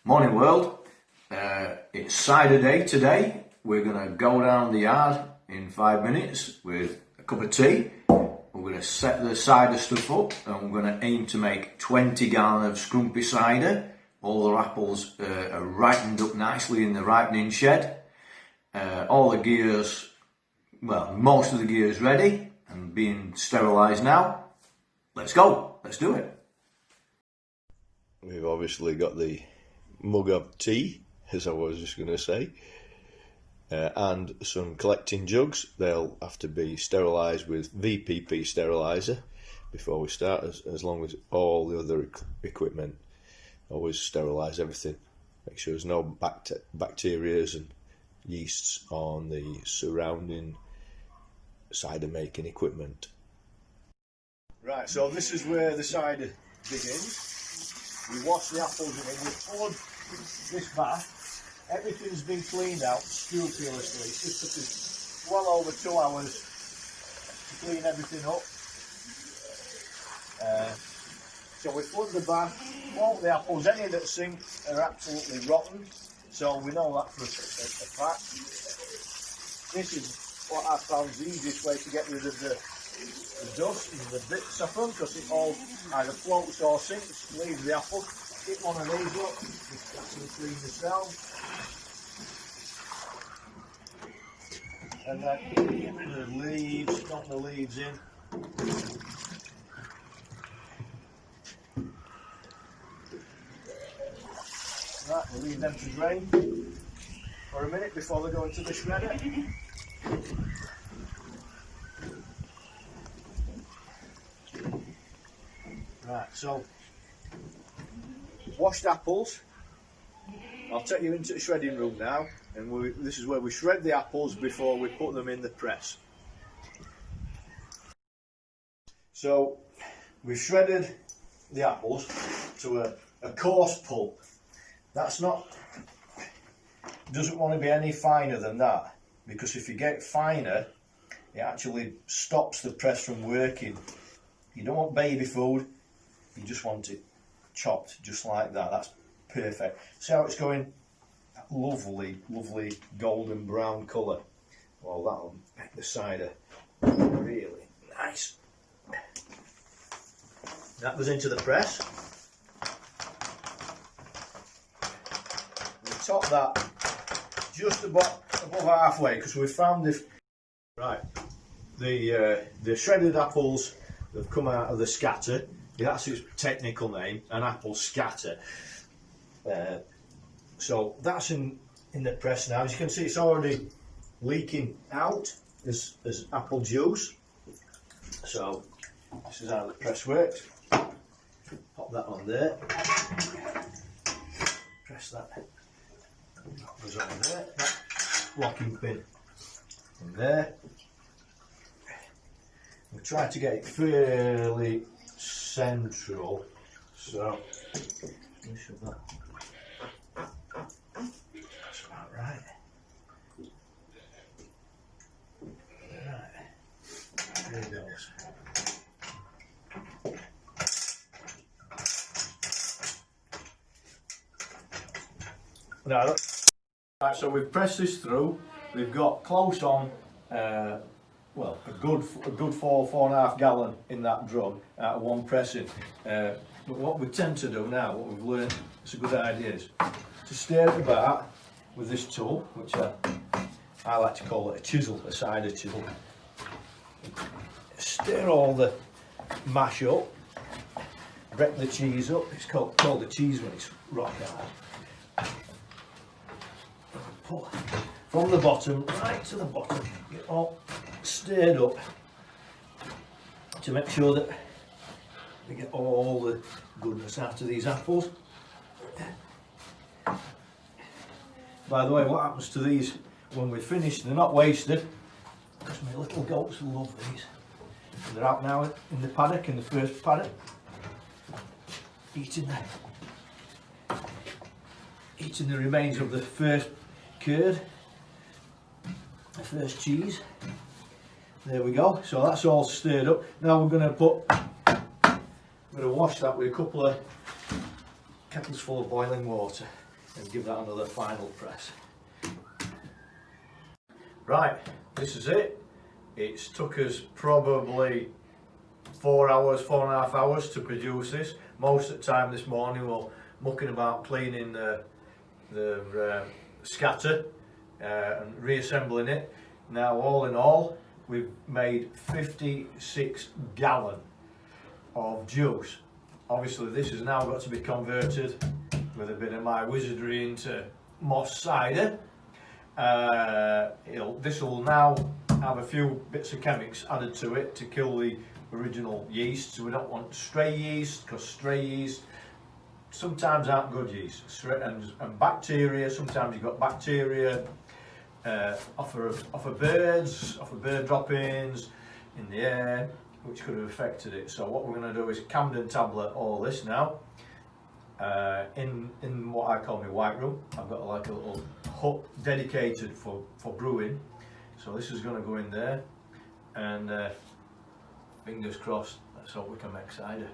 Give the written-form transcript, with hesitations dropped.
Morning world, it's cider day today. We're going to go down the yard in 5 minutes with a cup of tea. We're going to set the cider stuff up and we're going to aim to make 20 gallon of scrumpy cider. All the apples are ripened up nicely in the ripening shed. All the gears, well, most of the gear is ready and being sterilised now. Let's go, let's do it. We've obviously got the mug of tea, as I was just going to say, and some collecting jugs. They'll have to be sterilised with VPP steriliser before we start, as long as all the other equipment. Always sterilise everything. Make sure there's no bacteria and yeasts on the surrounding cider making equipment. Right, so this is where the cider begins. We wash the apples in it. We poured this bath. Everything's been cleaned out scrupulously. It took us well over 2 hours to clean everything up. So we flood the bath, all the apples, any that sink are absolutely rotten. So we know that for a fact. This is what I found the easiest way to get rid of the dust and the bits off them, because it all either floats or sinks. Leave the apple, get one of these up, just actually clean the cell, and then get rid of the leaves, dump the leaves in. Right, we'll leave them to drain for a minute before they go into the shredder. Right, so washed apples. I'll take you into the shredding room now, and this is where we shred the apples before we put them in the press. So we've shredded the apples to a coarse pulp. That's not, doesn't want to be any finer than that, because if you get finer, it actually stops the press from working. You don't want baby food. You just want it chopped just like that. That's perfect. See how it's going? That lovely, lovely golden brown colour. Well, that'll make the cider really nice. That goes into the press. We top that just above halfway, because we found this. Right, the shredded apples have come out of the scatter. That's its technical name, an apple scatter. So that's in the press now. As you can see, it's already leaking out as apple juice. So this is how the press works. Pop that on there. Press that. That goes on there. That locking pin in there. We try to get it fairly central, so let me shove that. That's about right. Right, there it goes. Now, right, so we've pressed this through. We've got close on. Well, a good 4.5 gallon in that drum out of one pressing. But what we tend to do now, what we've learned, it's a good idea, is to stir it about with this tool, which I like to call it a chisel, a cider chisel. Stir all the mash up, break the cheese up. It's called the cheese when it's rock hard. Pull from the bottom right to the bottom, get all stirred up to make sure that we get all the goodness out of these apples. By the way, what happens to these when we're finished? They're not wasted, because my little goats love these. They're out now in the paddock, in the first paddock, eating the remains of the first curd, the first cheese. There we go. So that's all stirred up. Now we're going to wash that with a couple of kettles full of boiling water. and give that another final press. Right, this is it. It's took us probably 4 hours, 4.5 hours to produce this. Most of the time this morning we're mucking about cleaning the scatter and reassembling it. Now all in all we've made 56 gallon of juice. Obviously this has now got to be converted with a bit of my wizardry into moss cider. This will now have a few bits of chemics added to it to kill the original yeast. So we don't want stray yeast, because stray yeast sometimes aren't good yeast. And bacteria, sometimes you've got bacteria off of birds, off of bird droppings in the air, which could have affected it. So what we're going to do is Camden tablet all this now. In what I call my white room, I've got like a little hut dedicated for brewing. So this is going to go in there, and fingers crossed, let's hope we can make cider.